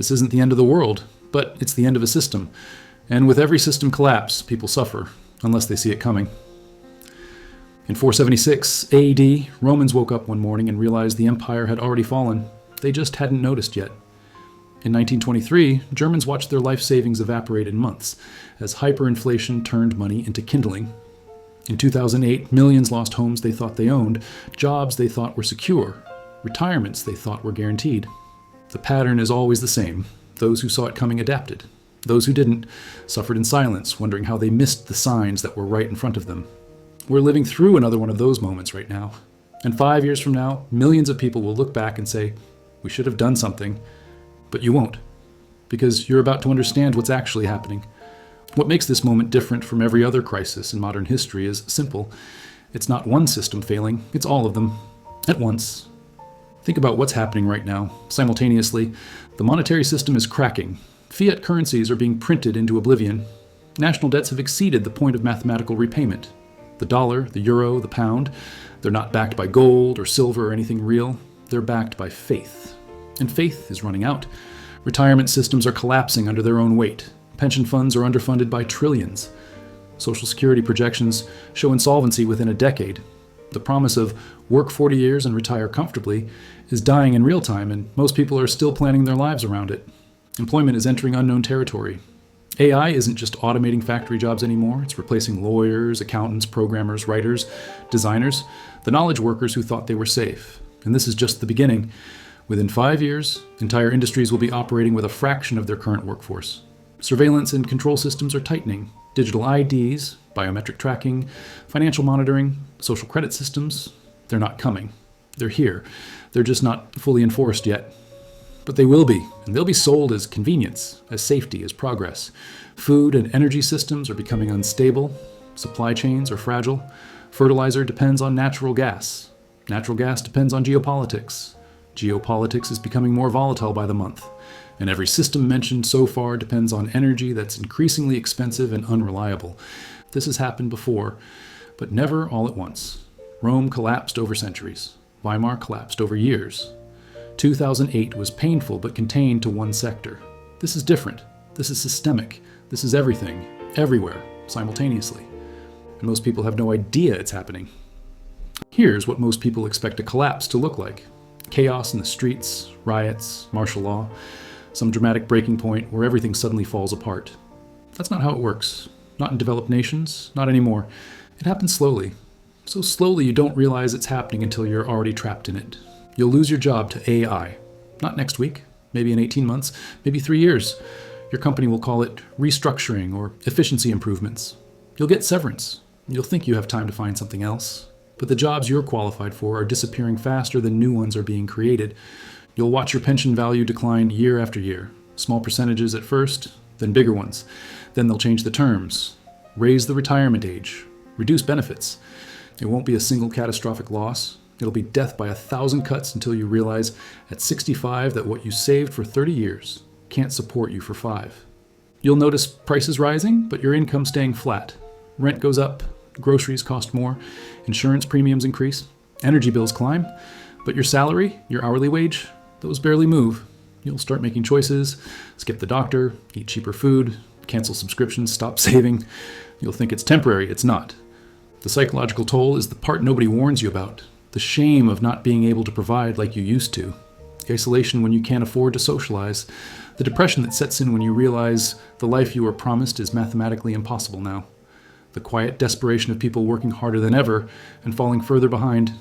This isn't the end of the world, but it's the end of a system. And with every system collapse, people suffer, unless they see it coming. In 476 AD, Romans woke up one morning and realized the empire had already fallen. They just hadn't noticed yet. In 1923, Germans watched their life savings evaporate in months as hyperinflation turned money into kindling. In 2008, millions lost homes they thought they owned, jobs they thought were secure, retirements they thought were guaranteed. The pattern is always the same. Those who saw it coming adapted. Those who didn't suffered in silence, wondering how they missed the signs that were right in front of them. We're living through another one of those moments right now. And 5 years from now, millions of people will look back and say, we should have done something. But you won't, because you're about to understand what's actually happening. What makes this moment different from every other crisis in modern history is simple. It's not one system failing, it's all of them, at once. Think about what's happening right now. Simultaneously, the monetary system is cracking. Fiat currencies are being printed into oblivion. National debts have exceeded the point of mathematical repayment. The dollar, the euro, the pound, they're not backed by gold or silver or anything real. They're backed by faith. And faith is running out. Retirement systems are collapsing under their own weight. Pension funds are underfunded by trillions. Social Security projections show insolvency within a decade. The promise of work 40 years and retire comfortably is dying in real time, and most people are still planning their lives around it. Employment is entering unknown territory. AI isn't just automating factory jobs anymore. It's replacing lawyers, accountants, programmers, writers, designers, the knowledge workers who thought they were safe. And this is just the beginning. Within 5 years, entire industries will be operating with a fraction of their current workforce. Surveillance and control systems are tightening. Digital IDs, biometric tracking, financial monitoring, social credit systems, they're not coming. They're here. They're just not fully enforced yet. But they will be, and they'll be sold as convenience, as safety, as progress. Food and energy systems are becoming unstable. Supply chains are fragile. Fertilizer depends on natural gas. Natural gas depends on geopolitics. Geopolitics is becoming more volatile by the month, and every system mentioned so far depends on energy that's increasingly expensive and unreliable. This has happened before, but never all at once. Rome collapsed over centuries. Weimar collapsed over years. 2008 was painful but contained to one sector. This is different. This is systemic. This is everything, everywhere, simultaneously. And most people have no idea it's happening. Here's what most people expect a collapse to look like. Chaos in the streets, riots, martial law, some dramatic breaking point where everything suddenly falls apart. That's not how it works. Not in developed nations, not anymore. It happens slowly. So slowly you don't realize it's happening until you're already trapped in it. You'll lose your job to AI. Not next week, maybe in 18 months, maybe 3 years. Your company will call it restructuring or efficiency improvements. You'll get severance. You'll think you have time to find something else. But the jobs you're qualified for are disappearing faster than new ones are being created. You'll watch your pension value decline year after year. Small percentages at first, then bigger ones. Then they'll change the terms, raise the retirement age, reduce benefits. It won't be a single catastrophic loss. It'll be death by 1,000 cuts until you realize at 65 that what you saved for 30 years can't support you for 5. You'll notice prices rising, but your income staying flat. Rent goes up, groceries cost more, insurance premiums increase, energy bills climb, but your salary, your hourly wage, those barely move. You'll start making choices, skip the doctor, eat cheaper food, cancel subscriptions, stop saving. You'll think it's temporary. It's not. The psychological toll is the part nobody warns you about. The shame of not being able to provide like you used to. The isolation when you can't afford to socialize. The depression that sets in when you realize the life you were promised is mathematically impossible now. The quiet desperation of people working harder than ever and falling further behind.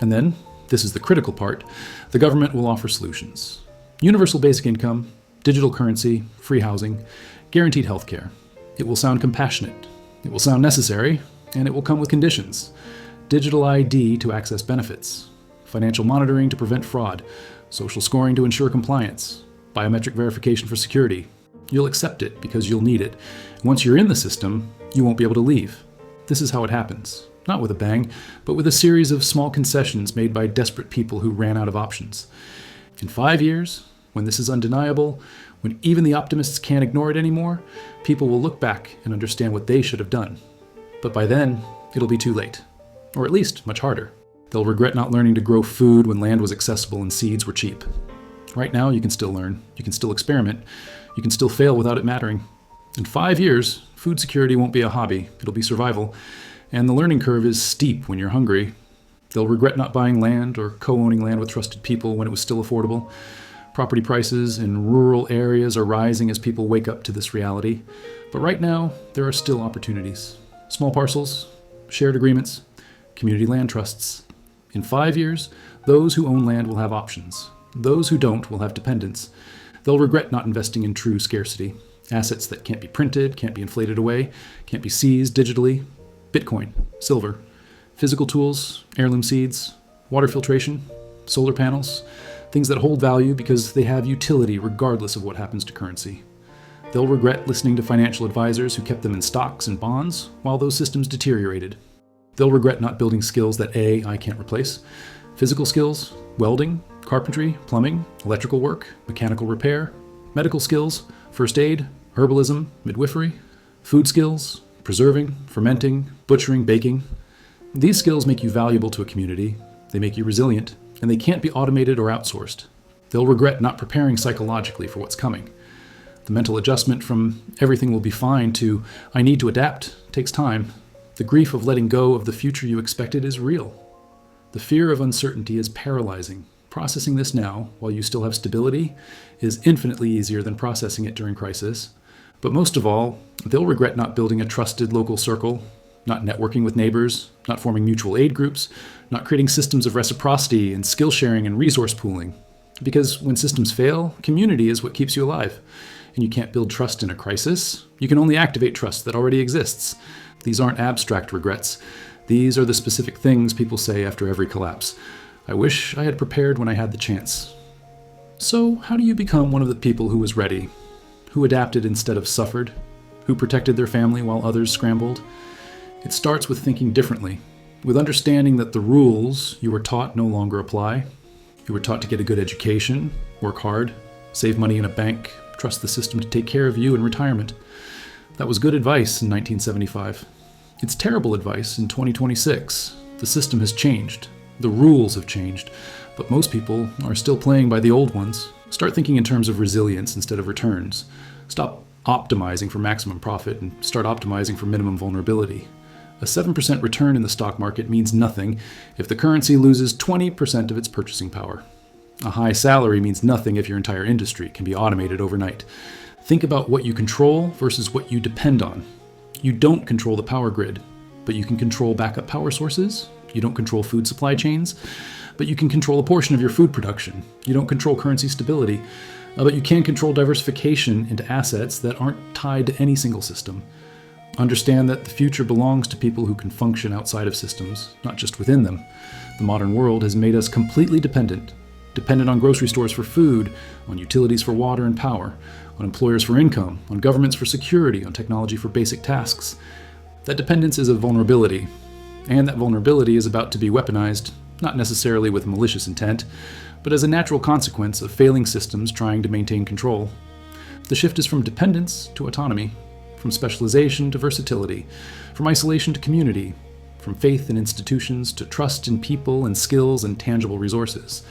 And then, this is the critical part, the government will offer solutions. Universal basic income, digital currency, free housing, guaranteed health care. It will sound compassionate. It will sound necessary, and it will come with conditions. Digital ID to access benefits, financial monitoring to prevent fraud, social scoring to ensure compliance, biometric verification for security. You'll accept it because you'll need it. Once you're in the system, you won't be able to leave. This is how it happens. Not with a bang, but with a series of small concessions made by desperate people who ran out of options. In 5 years, when this is undeniable, when even the optimists can't ignore it anymore, people will look back and understand what they should have done. But by then, it'll be too late. Or at least much harder. They'll regret not learning to grow food when land was accessible and seeds were cheap. Right now, you can still learn, you can still experiment, you can still fail without it mattering. In 5 years, food security won't be a hobby, it'll be survival. And the learning curve is steep when you're hungry. They'll regret not buying land or co-owning land with trusted people when it was still affordable. Property prices in rural areas are rising as people wake up to this reality. But right now, there are still opportunities. Small parcels, shared agreements, community land trusts. In 5 years, those who own land will have options. Those who don't will have dependents. They'll regret not investing in true scarcity. Assets that can't be printed, can't be inflated away, can't be seized digitally. Bitcoin, silver, physical tools, heirloom seeds, water filtration, solar panels, things that hold value because they have utility regardless of what happens to currency. They'll regret listening to financial advisors who kept them in stocks and bonds while those systems deteriorated. They'll regret not building skills that I can't replace. Physical skills, welding, carpentry, plumbing, electrical work, mechanical repair, medical skills, first aid, herbalism, midwifery, food skills, preserving, fermenting, butchering, baking. These skills make you valuable to a community, they make you resilient, and they can't be automated or outsourced. They'll regret not preparing psychologically for what's coming. The mental adjustment from everything will be fine to I need to adapt takes time. The grief of letting go of the future you expected is real. The fear of uncertainty is paralyzing. Processing this now, while you still have stability, is infinitely easier than processing it during crisis. But most of all, they'll regret not building a trusted local circle, not networking with neighbors, not forming mutual aid groups, not creating systems of reciprocity and skill sharing and resource pooling. Because when systems fail, community is what keeps you alive. And you can't build trust in a crisis. You can only activate trust that already exists. These aren't abstract regrets. These are the specific things people say after every collapse. I wish I had prepared when I had the chance. So, how do you become one of the people who was ready? Who adapted instead of suffered? Who protected their family while others scrambled? It starts with thinking differently, with understanding that the rules you were taught no longer apply. You were taught to get a good education, work hard, save money in a bank, trust the system to take care of you in retirement. That was good advice in 1975. It's terrible advice in 2026. The system has changed. The rules have changed. But most people are still playing by the old ones. Start thinking in terms of resilience instead of returns. Stop optimizing for maximum profit and start optimizing for minimum vulnerability. A 7% return in the stock market means nothing if the currency loses 20% of its purchasing power. A high salary means nothing if your entire industry can be automated overnight. Think about what you control versus what you depend on. You don't control the power grid, but you can control backup power sources. You don't control food supply chains, but you can control a portion of your food production. You don't control currency stability, but you can control diversification into assets that aren't tied to any single system. Understand that the future belongs to people who can function outside of systems, not just within them. The modern world has made us completely dependent on grocery stores for food, on utilities for water and power, on employers for income, on governments for security, on technology for basic tasks. That dependence is a vulnerability, and that vulnerability is about to be weaponized, not necessarily with malicious intent, but as a natural consequence of failing systems trying to maintain control. The shift is from dependence to autonomy, from specialization to versatility, from isolation to community, from faith in institutions to trust in people and skills and tangible resources.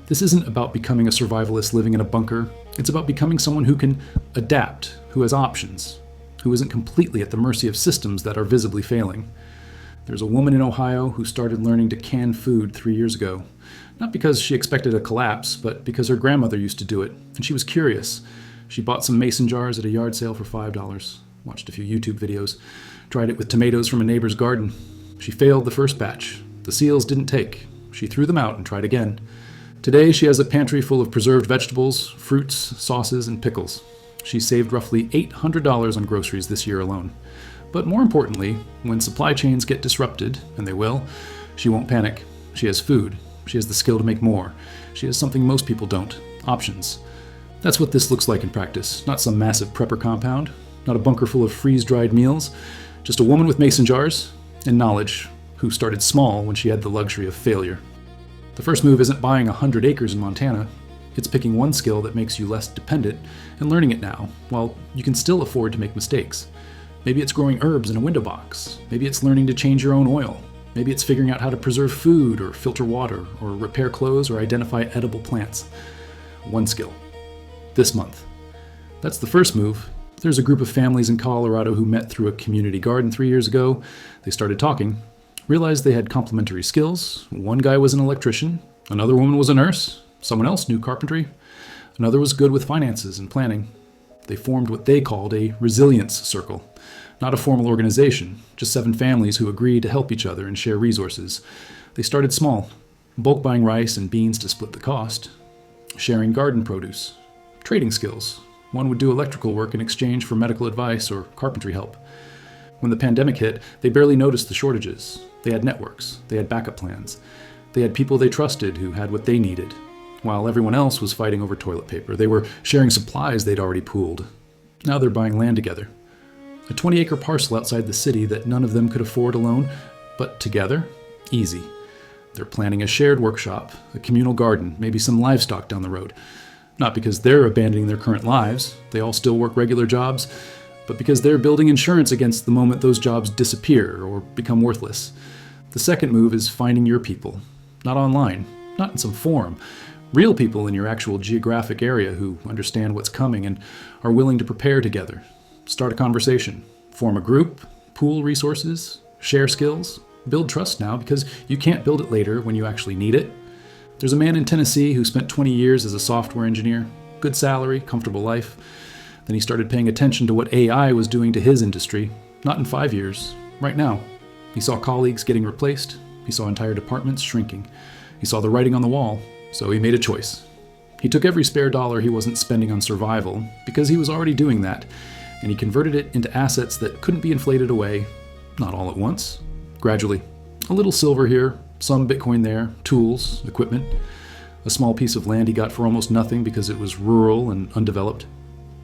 This isn't about becoming a survivalist living in a bunker. It's about becoming someone who can adapt, who has options, who isn't completely at the mercy of systems that are visibly failing. There's a woman in Ohio who started learning to can food 3 years ago. Not because she expected a collapse, but because her grandmother used to do it, and she was curious. She bought some mason jars at a yard sale for $5, watched a few YouTube videos, tried it with tomatoes from a neighbor's garden. She failed the first batch. The seals didn't take. She threw them out and tried again. Today, she has a pantry full of preserved vegetables, fruits, sauces, and pickles. She saved roughly $800 on groceries this year alone. But more importantly, when supply chains get disrupted, and they will, she won't panic. She has food. She has the skill to make more. She has something most people don't: options. That's what this looks like in practice. Not some massive prepper compound, not a bunker full of freeze-dried meals, just a woman with mason jars and knowledge who started small when she had the luxury of failure. The first move isn't buying 100 acres in Montana. It's picking one skill that makes you less dependent and learning it now, while you can still afford to make mistakes. Maybe it's growing herbs in a window box. Maybe it's learning to change your own oil. Maybe it's figuring out how to preserve food or filter water or repair clothes or identify edible plants. one skill. This month. That's the first move. There's a group of families in Colorado who met through a community garden 3 years ago. They started talking, realized they had complementary skills. One guy was an electrician, another woman was a nurse, someone else knew carpentry, another was good with finances and planning. They formed what they called a resilience circle. Not a formal organization, just 7 families who agreed to help each other and share resources. They started small, bulk buying rice and beans to split the cost, sharing garden produce, trading skills. One would do electrical work in exchange for medical advice or carpentry help. When the pandemic hit, they barely noticed the shortages. They had networks, they had backup plans. They had people they trusted who had what they needed. While everyone else was fighting over toilet paper, they were sharing supplies they'd already pooled. Now they're buying land together. A 20-acre parcel outside the city that none of them could afford alone, but together, easy. They're planning a shared workshop, a communal garden, maybe some livestock down the road. Not because they're abandoning their current lives, they all still work regular jobs, but because they're building insurance against the moment those jobs disappear or become worthless. The second move is finding your people. Not online, not in some forum. Real people in your actual geographic area who understand what's coming and are willing to prepare together. Start a conversation, form a group, pool resources, share skills, build trust now because you can't build it later when you actually need it. There's a man in Tennessee who spent 20 years as a software engineer, good salary, comfortable life. Then he started paying attention to what AI was doing to his industry, not in 5 years, right now. He saw colleagues getting replaced. He saw entire departments shrinking. He saw the writing on the wall, so he made a choice. He took every spare dollar he wasn't spending on survival because he was already doing that, and he converted it into assets that couldn't be inflated away, not all at once, gradually. A little silver here, some Bitcoin there, tools, equipment, a small piece of land he got for almost nothing because it was rural and undeveloped.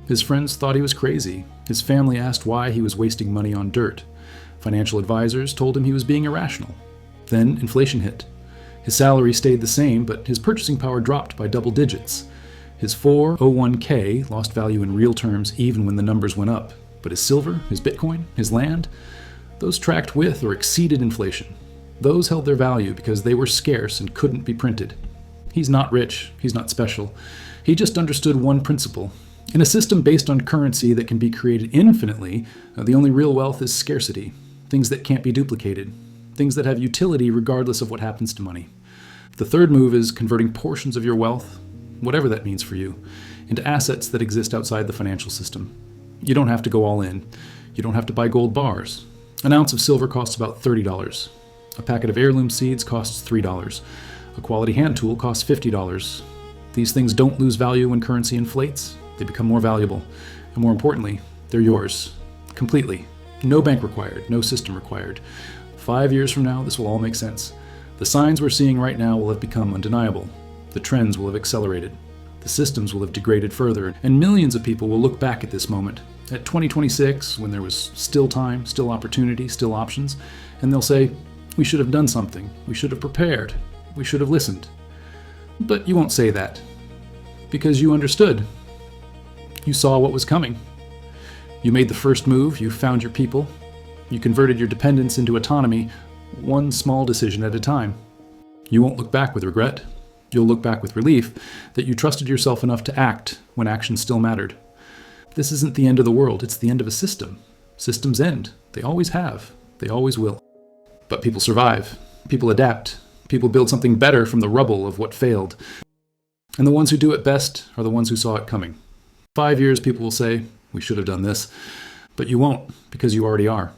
His friends thought he was crazy. His family asked why he was wasting money on dirt. Financial advisors told him he was being irrational. Then inflation hit. His salary stayed the same, but his purchasing power dropped by double digits. His 401k lost value in real terms even when the numbers went up. But his silver, his Bitcoin, his land, those tracked with or exceeded inflation. Those held their value because they were scarce and couldn't be printed. He's not rich, he's not special. He just understood one principle. In a system based on currency that can be created infinitely, the only real wealth is scarcity. Things that can't be duplicated. Things that have utility regardless of what happens to money. The third move is converting portions of your wealth, whatever that means for you, into assets that exist outside the financial system. You don't have to go all in. You don't have to buy gold bars. An ounce of silver costs about $30. A packet of heirloom seeds costs $3. A quality hand tool costs $50. These things don't lose value when currency inflates. They become more valuable. And more importantly, they're yours. Completely. No bank required. No system required. 5 years from now, this will all make sense. The signs we're seeing right now will have become undeniable. The trends will have accelerated. The systems will have degraded further. And millions of people will look back at this moment, at 2026, when there was still time, still opportunity, still options, and they'll say, we should have done something. We should have prepared. We should have listened. But you won't say that. Because you understood. You saw what was coming. You made the first move. You found your people. You converted your dependence into autonomy, one small decision at a time. You won't look back with regret. You'll look back with relief that you trusted yourself enough to act when action still mattered. This isn't the end of the world. It's the end of a system. Systems end. They always have. They always will. But people survive. People adapt. People build something better from the rubble of what failed. And the ones who do it best are the ones who saw it coming. 5 years, people will say, we should have done this. But you won't, because you already are.